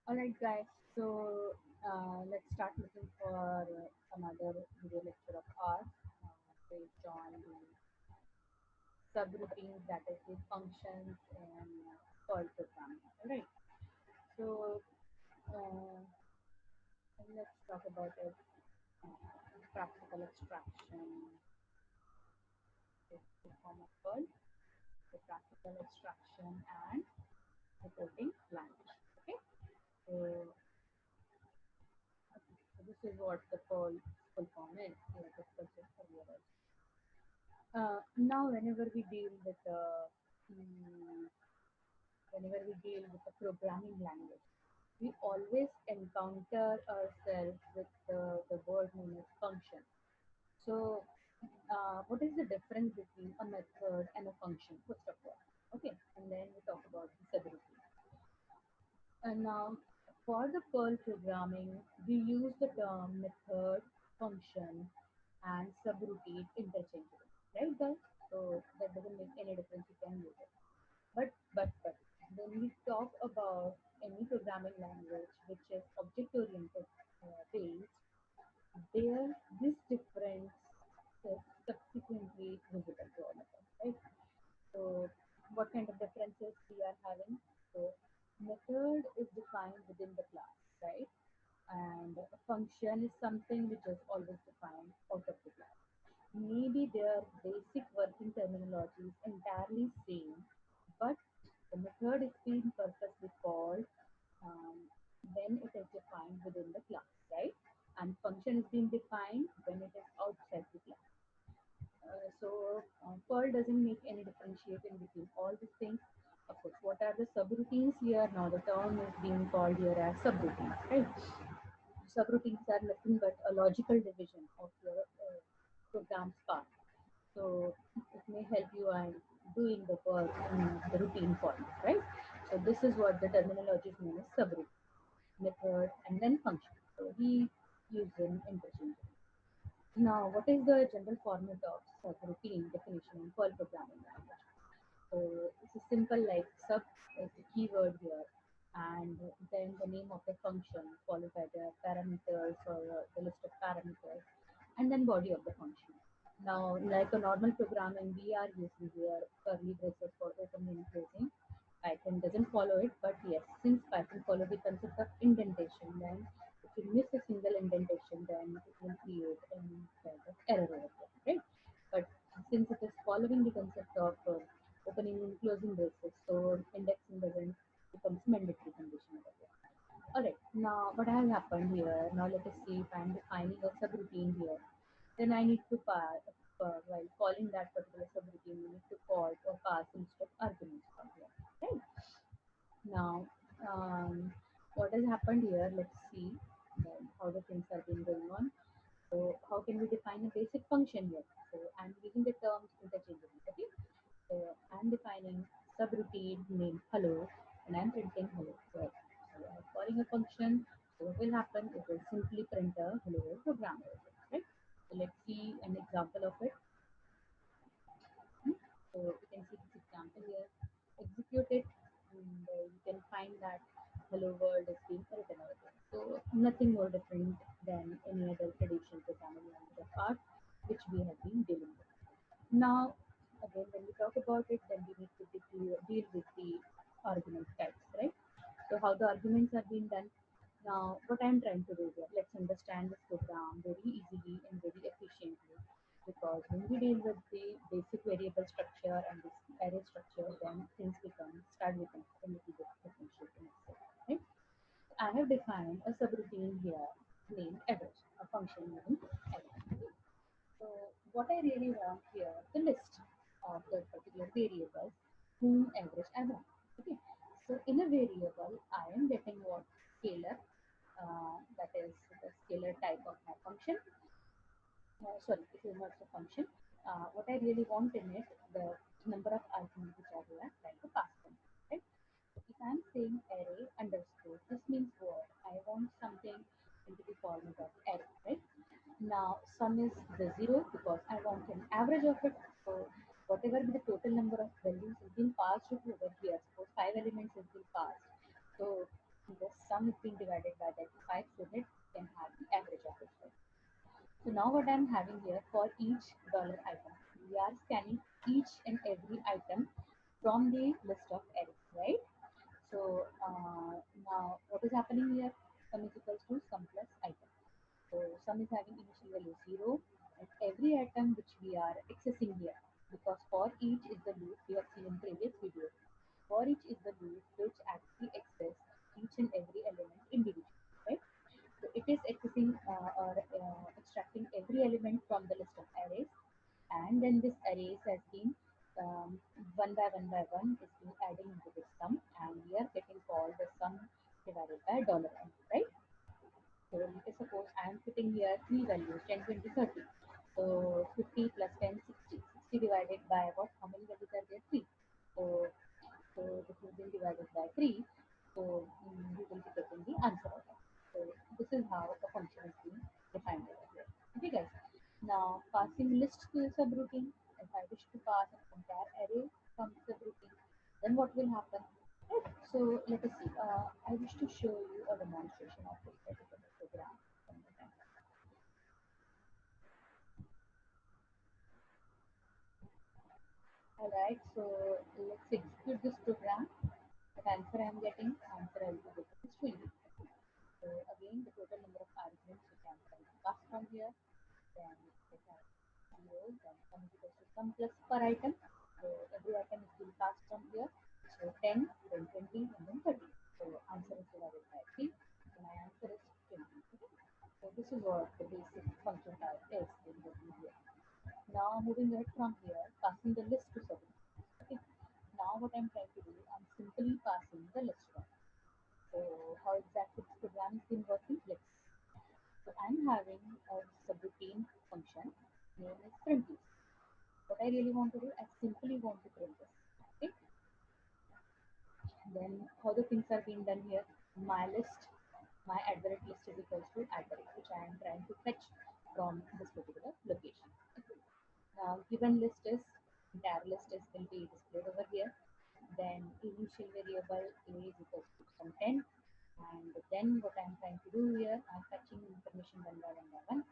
Alright, guys. So let's start looking for another video lecture of ours based on the subroutines, that is the functions and Perl programming. Alright. So uh, let's talk about it. Practical extraction is the form of Perl. The practical extraction and reporting language. Okay. So, so this is what the Perl full form is. We have discussed it earlier. Now, mm, whenever we deal with the programming language, we always encounter ourselves with the word known as function. So, what is the difference between a method and a function? First of all, okay, and then we talk about the subroutine. And now, for the Perl programming, we use the term method, function, and subroutine interchangeably, right, guys? So that doesn't make any difference. You can use it. But when we talk about any programming language which is object oriented based, there this difference is subsequently visible to all of us, right? So what kind of differences we are having? So method is defined within the class, right? And a function is something which is always defined out of the class. Maybe their basic working terminology is entirely same, but the method is being purposely called um, when it is defined within the class, right? And function is being defined when it is outside the class. Perl doesn't make any differentiation between all these things. Of course, what are the subroutines here? Now the term is being called here as subroutines, right? Subroutines are nothing but a logical division of your program's part. So it may help you in doing the work in the routine format, right? So this is what the terminology is known as subroutine, method, and then function. So we use them interchangeably. Now, what is the general format of subroutine definition in Perl programming language? So it's a simple like sub is the keyword here, and then the name of the function followed by the parameters or the list of parameters, and then body of the function. Now, like a normal programming, we are using here curly braces for opening and closing. Python doesn't follow it, but yes, since Python follow the concept of indentation, then if you miss a single indentation, then it will create any kind of error over there, right? But since it is following the concept of opening and closing braces, so indexing doesn't becomes mandatory condition over there. All right. Now, what has happened here? Now, let us see if I'm defining a subroutine here. Then I need to pass, while calling that particular subroutine, we need to call or pass a list of arguments from here. Right. Now, what has happened here? Let's see how the things are being going on. So, how can we define a basic function here? So, I'm using the terms interchangeably. Okay. So, I'm defining subroutine named hello, and I'm printing hello. So I'm calling a function. So what will happen? It will simply print a hello world program, right? So let's see an example of it. So you can see this example here. Execute it, and you can find that hello world is being written over there. So nothing more different than any other traditional programming language of art which we have been dealing with. Now, again, when we talk about it, then we need to deal with the argument types, right? So how the arguments are being done. Now, what I'm trying to do here, let's understand this program very easily and very efficiently. Because when we deal with the basic variable structure and this array structure, then things start becoming a little bit differentiating itself, right? I have defined a subroutine here named average, a function named average. So what I really want here, the list of the particular variables whom average I want. Okay. So in a variable, I am getting what scalar, that is the scalar type of my function. Sorry, this is not the function. What I really want in it, the number of arguments which are there, trying to pass them. Right? So if I'm saying array underscore, this means what? I want something into the format of array, right? Now sum is the zero because I want an average of it. So whatever be the total number of values is being passed over here. Suppose five elements is being passed. So The sum is being divided by that 5 so that we can have the average of it. So now what I'm having here for each dollar item, we are scanning each and every item from the list of arrays, right? So now what is happening here? Sum is equals to sum plus item. So sum is having initial value 0 and every item which we are accessing here, because for each is the loop we have seen in previous video. For each is the loop which actually access each and every element individually, right? So it is accessing or extracting every element from the list of arrays, and then this arrays has been um, one by one is being adding into this sum, and we are getting called the sum divided by dollar n, right? So let us suppose I am putting here three values 10, 20, 30. So 50 plus 10, 60. 60 divided by what? How many values are there? 3. So this is being divided by 3. So we will be getting the answer of it. So this is how the function is being defined over here. Okay guys. Now passing list to the subroutine. If I wish to pass an entire array from the subroutine, then what will happen? Right. So let us see. I wish to show you a demonstration of this particular program. Alright, so let's execute this program. What answer I am getting? Answer I will be getting is 20. So again, the total number of arguments which I am trying to pass from here, then it has 0, then sum is equals to sum plus per item. So every item is being passed from here. So 10, then 20, and then 30. So answer is divided by 3. So my answer is 20. Okay? So this is what the basic function type is in the video. Now moving ahead from here, passing the list to submit. Okay. Now what I'm trying to do, I'm simply passing the list one. So how exactly this program is been working? Let's see. So I'm having a subroutine function name is print list. What I really want to do, I simply want to print this. Okay. Then how the things are being done here? My list, my at the rate list is equals to at the rate, which I am trying to fetch from this particular location. Okay. Now given list is entire list is will be displayed over here. Then initial variable a is equals to some 10, and then what I'm trying to do here, I'm fetching information one by one.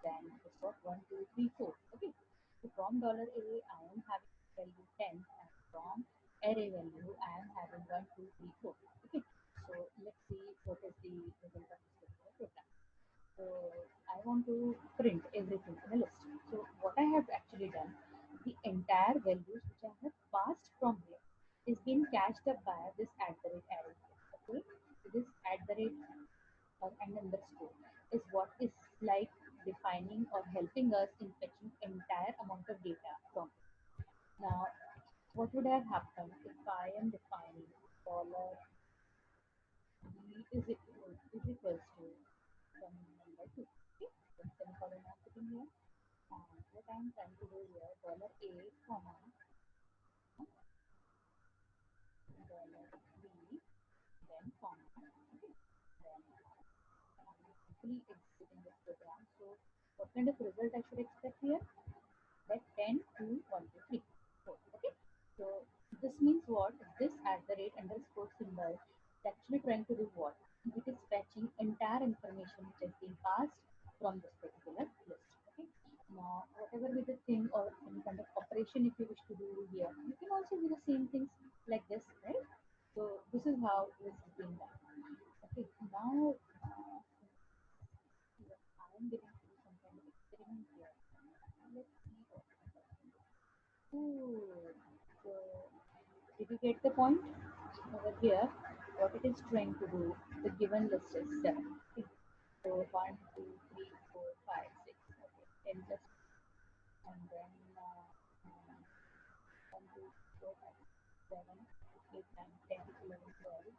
Then this what 1, 2, 3, 4. Okay. So from $a I am having value 10, and from array value I am having 1, 2, 3, 4. Okay. So let's see what is the result of this particular program. So I want to print everything in a list. So what I have actually done, the entire values which I have passed from here is being cached up by this at the rate array. Okay, so this at the rate and underscore is what is like defining or helping us in fetching entire amount of data from it. Now, what would have happened if I am defining dollar is equals to some number two? Okay, then semicolon I'm putting here. And what I'm trying to do here, dollar a comma dollar b, then comma. Okay, then I'm simply executing this program. So what kind of result I should expect here? That 10 to 1 to 3 4. Okay, so this means what? This at the rate underscore symbol is actually trying to do what? It is fetching entire information which has been passed from this particular list. Okay, now whatever be the thing or any kind of operation if you wish to do here, you can also do the same things like this, right? So this is how this is being done. Okay, now I am getting to do some kind of experiment here. Let's see what. Ooh, so did you get the point? Over here, what it is trying to do, the given list is 7. Okay. So 1, 2, 3, 4, 5, 6. Okay. 10 plus, and then 1, 2, 3, 4, 5, 6, 7, 8, 9, 10, 11, 12,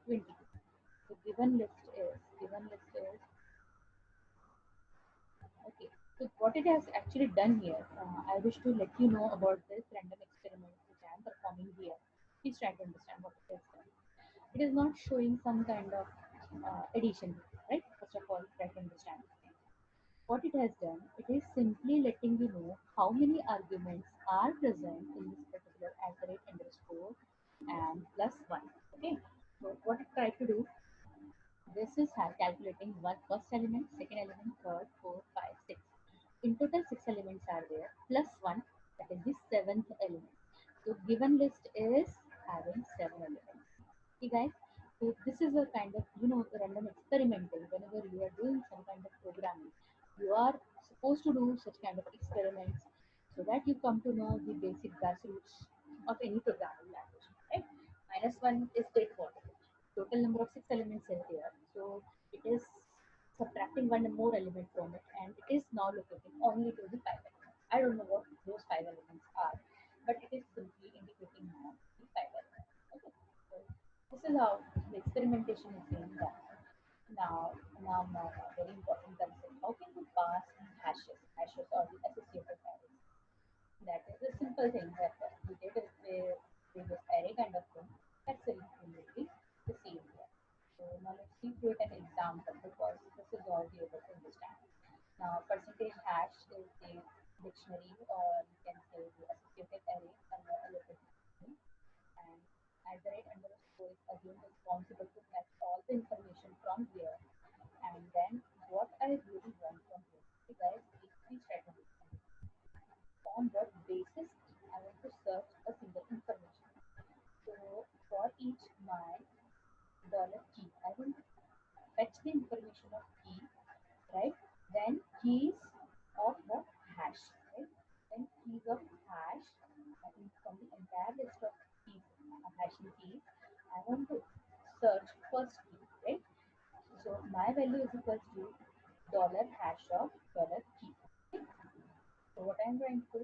22. The given list is okay. So what it has actually done here, I wish to let you know about this random experiment which I am performing here. Please try to understand what it has done. It is not showing some kind of addition, right? First of all, try to understand. What it has done, it is simply letting you know how many arguments are present in this particular at the rate underscore and plus one. Okay. So what it tried to do? calculating one first element, second element, third, fourth, five, six. In total, six elements are there plus one, that is the seventh element. So given list is having seven elements. Okay, guys. So this is a kind of random experimental. Whenever you are doing some kind of programming, you are supposed to do such kind of experiments so that you come to know the basic grassroots of any programming language. Right? Minus one is straightforward. Total number of six elements is there. So it is subtracting one more element from it, and it is now locating only to the five elements. I don't know what those five elements are, but it is simply indicating now the five elements. Okay. So this is how the experimentation is being done. Now, very important concept. How can you pass the hashes or the associative arrays? That is a simple thing that we did with this array kind of thing. That's really the same here. So now let's see through it an example because this is all we able to understand. Now percentage hash is the dictionary or you can say the associative array allocated dictionary, and at the rate underscore is again responsible to fetch all the information from here, and then what I really want from here. Okay guys, please try to understand on what basis I want to search a single information. So for each my dollar key, I will fetch the information of key, right? Then keys of the hash, right? Then keys of hash, I think from the entire list of keys, hashing keys, I want to search first key, right? So my value is equals to dollar hash of dollar key. Okay? So what I'm going to do,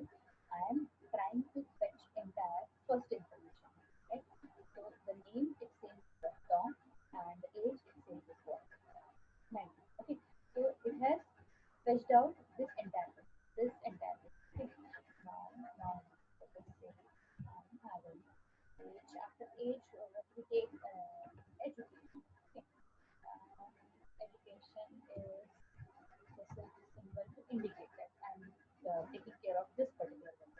I am trying to fetch entire first information. Right? So the name it says is Tom and the age it says is what? 90. Okay. So it has fetched out this entire thing. This entire thing. Okay. Now let's say I'm having age after age, what we take education. Okay. Education is this is the symbol to indicate that I'm taking care of this particular one.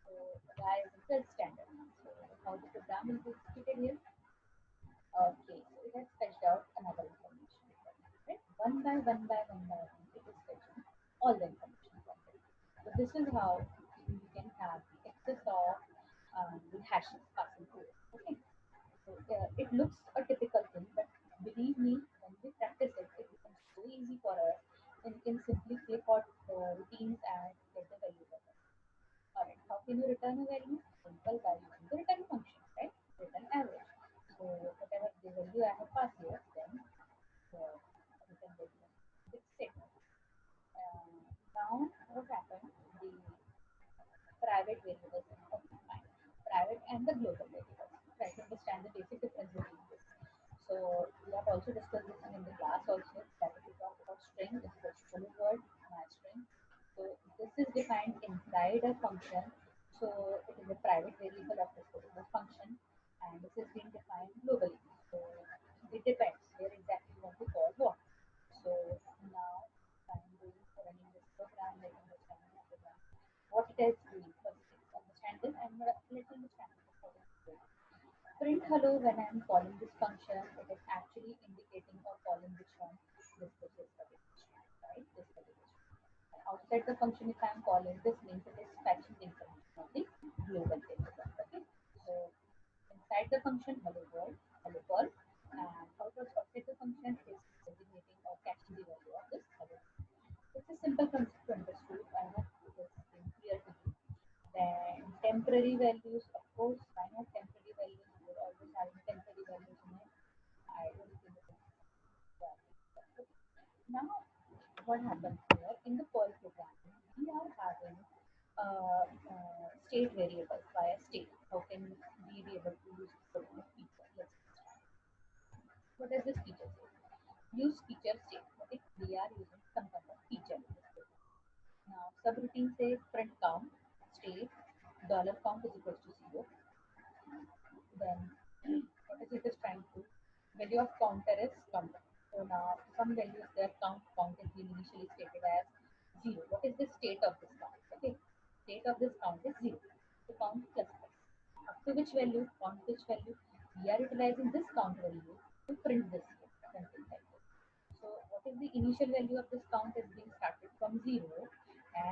So why is it standard? So how the program will be executed here? Okay, so it has fetched out another information. Right? One by one, it is fetching all the information from it. So this is how you can have the access of the hashes passing through it. Okay. So it looks a typical thing, but believe me, when we practice it, it becomes so easy for us. And you can simply click on routines and get the value of it. Alright, how can you return a value? Simple by using the return function, right? Return average. So whatever the value I have passed here, then the return value is set. Now what happened? The private variables. Okay, fine. Private and the global variables. Try to understand the basic difference between this. So we have also discussed this in the class also that if we talk about string, this is a hello world, my string. So this is defined inside a function. So it is a private variable of this particular function, and this is being defined globally. So it depends where exactly you want to call what. So now I'm doing running this program, like understanding this program, what it is doing. First, let's understand this and let's understand how it is doing. Print hello when I'm calling this function, it is actually indicating or calling which one? This particular string, right? This particular string. And outside the function, if I'm calling this means it is fetching the information of the global variable. Okay. So inside the function hello world, hello world, and outside the function is designating or catching the value of this hello. It's a simple concept to understand. I hope it is being clear to you. Then temporary values, of course, why not temporary values? We're always having temporary values in it. I don't think it is that. Okay. Now, what happens here in the Perl programming, we are having state variables via state. How can we be able to use this particular feature? Let's understand. What does this feature say? Use feature state. Okay, we are using some kind of feature in this program. Now, subroutine says print count, state, dollar count is equals to 0. Then what is it is trying to? Value of counter is counter. So now some values there count is being initially stated as 0. What is the state of this count? Okay, state of this count is 0. So count plus plus. Up to which value? Count which value? We are utilizing this count value to print this here. Something like this. initial value of this count is being started from 0,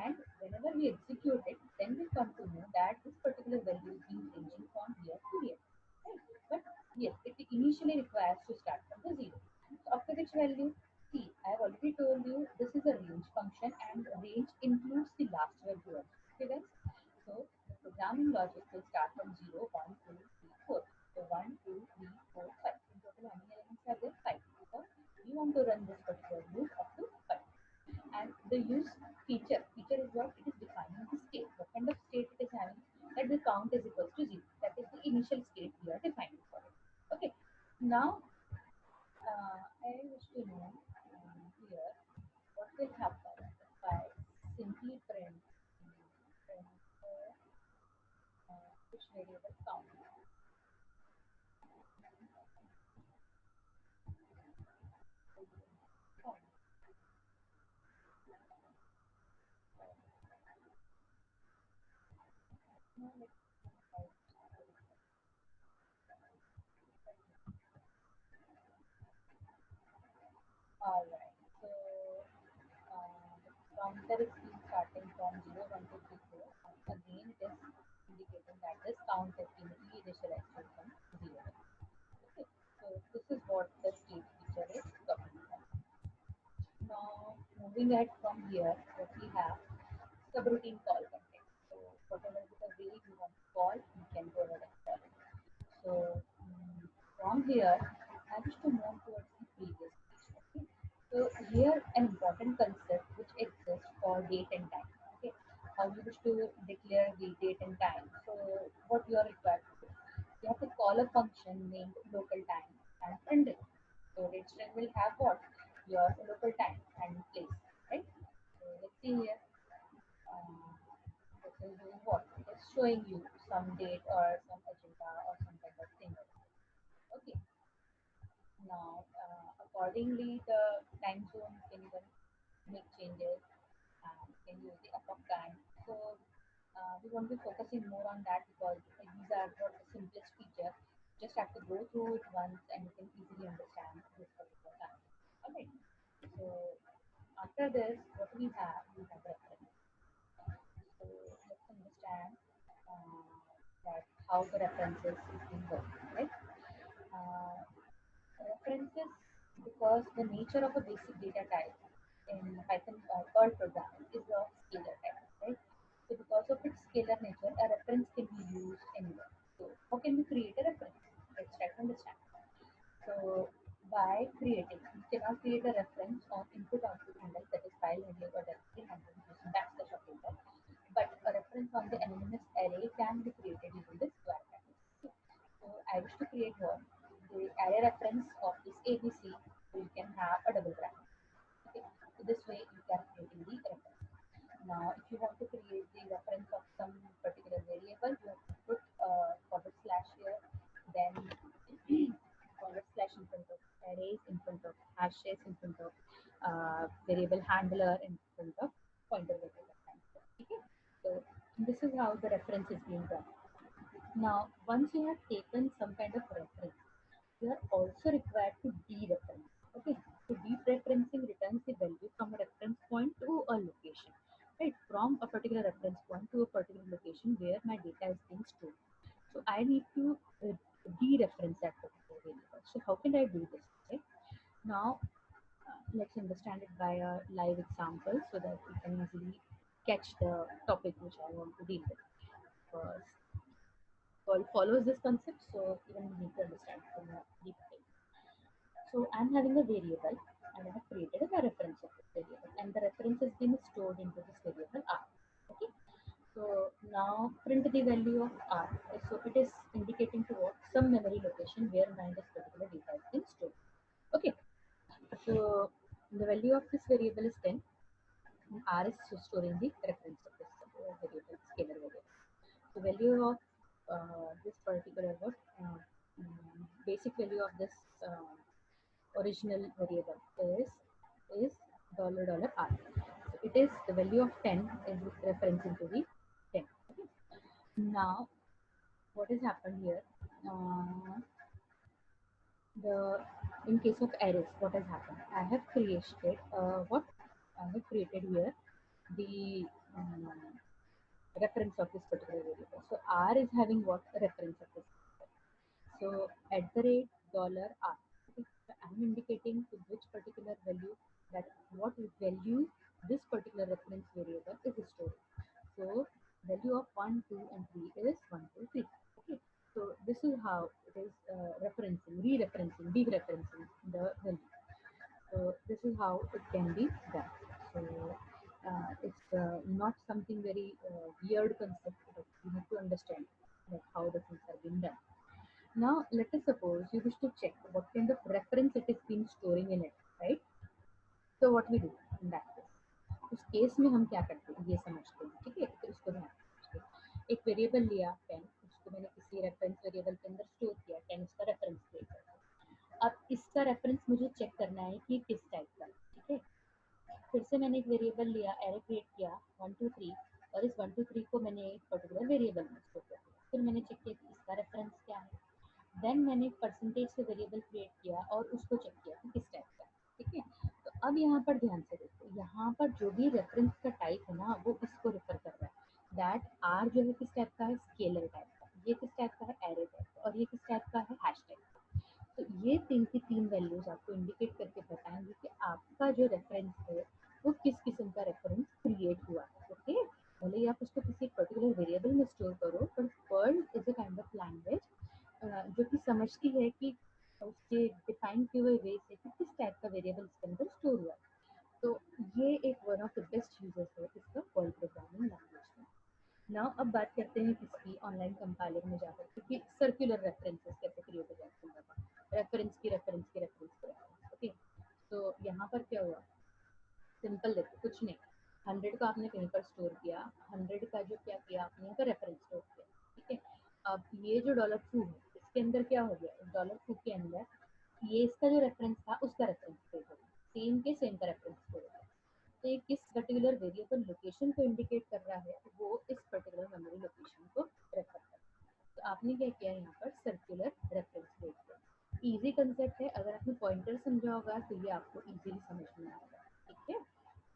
and whenever we execute it, then we come to know that this particular value is being ranging from here to here. Right? But yes, it initially requires to start from the 0. So after which value, see, I have already told you this is a range function, and range includes the last value also. Okay, guys? So the programming logic will start from 0, 1, 2, 3, 4. So 1, 2, 3, 4, 5. In total, how many elements are there? 5. So we want to run this particular loop up to 5. And the use feature is what? It is defining the state. What kind of state it is having? That the count is equals to 0. That is the initial state we are defining for it. Okay. Now, I wish to know here what will happen if I simply print which variable count. Count. Now let's try. All right. So the counter is being starting from 0, 1, 2, 3, 4. And again, it is indicating that this count has been reinitialized from 0. Okay. So this is what the state feature is talking about. Now, moving ahead from here, what we have subroutine call context. So whatever the way we want to call, we can go ahead and call it. So from here, I wish to move towards the previous page. Okay. So here an important concept which exists for date and time. Okay. How you wish to declare the date and time. So what you are required to do. You have to call a function named local time and print it. So date string will have what? Your local time and place. Right? So let's see here. This is doing what? It is showing you some date or some agenda or some kind of thing. Okay. Now, accordingly, the time zone can even make changes and can use the epoch time. So, we won't be focusing more on that because these are the simplest feature. Just have to go through it once and you can easily understand this particular time. Alright. So, after this, what we have reference. So, let's understand that how the references is being worked, right? Uh, References, because the nature of a basic data type in Python Perl programming is a scalar type, right? So because of its scalar nature, a reference can be used anywhere. So how can we create a reference? Let's try to understand. So by creating, you cannot create a reference on input-output handle, that is file handling or directory handling using backslash operator, but a reference on the anonymous array can be created using this square bracket. So I wish to create what? The array reference of this ABC, so you can have a double bracket. Okay. So this way you can create the reference. Now, if you want to create the reference of some particular variable, you have to put forward slash here, then forward slash in front of arrays, in front of hashes, in front of variable handler, in front of pointer variable handler. Okay. So this is how the reference is being done. Now, once you have taken some kind of reference, you are also required to dereference. Okay, so dereferencing returns the value from a reference point to a location, right? From a particular reference point to a particular location where my data is being stored. So I need to dereference that particular variable. So how can I do this? Right now, let's understand it by a live example so that we can easily catch the topic which I want to deal with. Because follows this concept, so even we need to understand from a deep way. So I'm having a variable and I have created a reference of this variable, and the reference has been stored into this variable r. Okay. So now print the value of r. So it is indicating to what? Some memory location where this particular data has been stored. Okay. So the value of this variable is 10. And r is storing the reference of this variable, scalar variable. The value of this particular basic value of this original variable is $r. So it is the value of 10 is referencing to the 10. Okay. Now what has happened here? the in case of arrays, what has happened? I have created what I have created here the reference of this particular variable. So R is having what reference of this. So at the rate dollar R. Okay, so I'm indicating to which particular value that what value this particular reference variable is stored. So value of 1, 2, and 3 is 1, 2, 3. Okay, so this is how it is referencing, re-referencing, dereferencing the value. So this is how it can be done. So it's not something very weird concept, but you have to understand that how the things are being done. Now let us suppose you wish to check what kind of reference it is been storing in it, right? So what we do in that case? उस case में हम क्या करते हैं ये समझते हैं, ठीक है? तो इसको ध्यान रखिए। एक वेरिएबल लिया 10, उसको मैंने किसी रेफरेंस वेरिएबल के अंदर स्टोर किया, 10 इसका रेफरेंस वेरिएबल। अब इसका रेफरेंस मुझे चेक करना है कि किस टाइप का, ठीक है? फिर से मैंने एक वेरिएबल लिया, एरे क्रिएट किया 1 2 3 और इस 1 2 3 को मैंने एक पर्टिकुलर वेरिएबल में स्टोर कर दिया। फिर मैंने चेक किया कि इसका रेफरेंस क्या है। देन मैंने एक परसेंटेज से वेरिएबल क्रिएट किया और उसको चेक किया कि किस टाइप का, ठीक है? तो अब यहाँ पर ध्यान से देखो, यहाँ पर जो भी रेफरेंस का टाइप है ना वो इसको रेफर कर रहा है। दैट आर जो है किस टाइप का है, स्केलर टाइप का, ये किस टाइप का है, एरे टाइप का, और ये किस टाइप का है, हैश टाइप का। तो ये तीन की तीन वैल्यूज आपको इंडिकेट करके बताएंगे कि आपका जो रेफरेंस है वो किस किस्म का रेफरेंस क्रिएट हुआ है। ओके, भले ही आप उसको किसी पर्टिकुलर वेरिएबल में स्टोर करो, but Perl is a kind of language जो कि समझती है कि उसके डिफाइन किए हुए वे से कि किस टाइप का वेरिएबल इसके अंदर स्टोर हुआ है। तो ये एक one of the best users है इसका पर्ल प्रोग्रामिंग लैंग्वेज में। नाउ अब बात करते हैं किसकी, ऑनलाइन कंपाइलर में जाकर कि सर्कुलर रेफरेंसेस कैसे क्रिएट हो जाते हैं। रेफरेंस की रेफरेंस की रेफरेंस की रेफरेंस, ओके। तो यहाँ पर क्या हुआ, सिंपल देखो, कुछ नहीं, 100 का आपने कहीं पर स्टोर किया, 100 का जो क्या किया आपने यहाँ पर रेफरेंस स्टोर किया, ठीक है। अब ये जो $2 है इसके अंदर क्या हो गया, $2 के अंदर ये इसका जो रेफरेंस था उसका रेफरेंस स्टोर हो गया, सेम के सेम का रेफरेंस स्टोर हो गया। तो ये किस पर्टिकुलर वेरिएबल लोकेशन को इंडिकेट कर रहा है, वो इस पर्टिकुलर मेमोरी लोकेशन को रेफर कर रहा है। तो आपने क्या किया यहाँ पर, सर्कुलर रेफरेंस क्रिएट किया। इजी कंसेप्ट है, अगर आपने पॉइंटर समझा होगा तो ये आपको इजीली समझ में आएगा, ठीक है।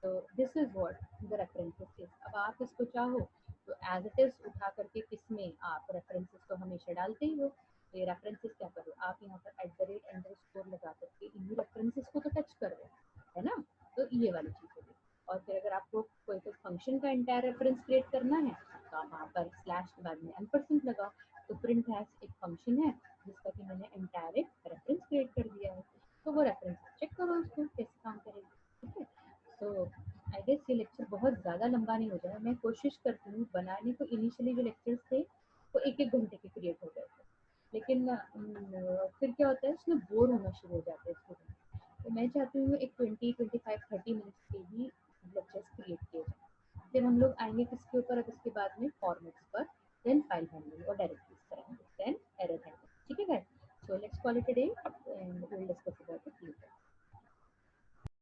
तो this is what the references is. अब आप इसको चाहो तो एज इट इज उठा करके किसमें आप रेफरेंसेस को हमेशा डालते ही हो। तो ये रेफरेंसेस क्या करो, आप यहाँ पर @_ लगा करके इन रेफरेंसेस को तो टच कर रहे हैं, है ना? तो ये वाली चीज़ होगी। और फिर अगर आपको कोई कोई फंक्शन का एंटायर रेफरेंस क्रिएट करना है तो आप वहाँ पर स्लैश के बाद में % लगाओ। तो प्रिंट हैश एक फंक्शन है जिसका कि मैंने एंटायर रेफरेंस क्रिएट कर दिया है। तो वो रेफरेंस चेक करो उसको कैसे काम करेगी, ठीक है। तो आई गेस ये लेक्चर बहुत ज़्यादा लंबा नहीं हो जाएगा। मैं कोशिश करती हूँ बनाने को, इनिशियली जो लेक्चर्स थे वो 1-1 घंटे के क्रिएट हो गए थे, लेकिन फिर क्या होता है उसमें बोर होना शुरू हो जाते हैं स्टूडेंट। तो मैं चाहती हूँ एक 20-25-30 मिनट्स के ही लेक्चर्स क्रिएट किए जाएँ। फिर हम लोग आएंगे किसके ऊपर, अब इसके बाद में फॉर्मेट्स पर, देन फाइल हैंडलिंग और डायरेक्टरीज करेंगे, देन एरर हैंडलिंग, ठीक है guys. So let's call it a day.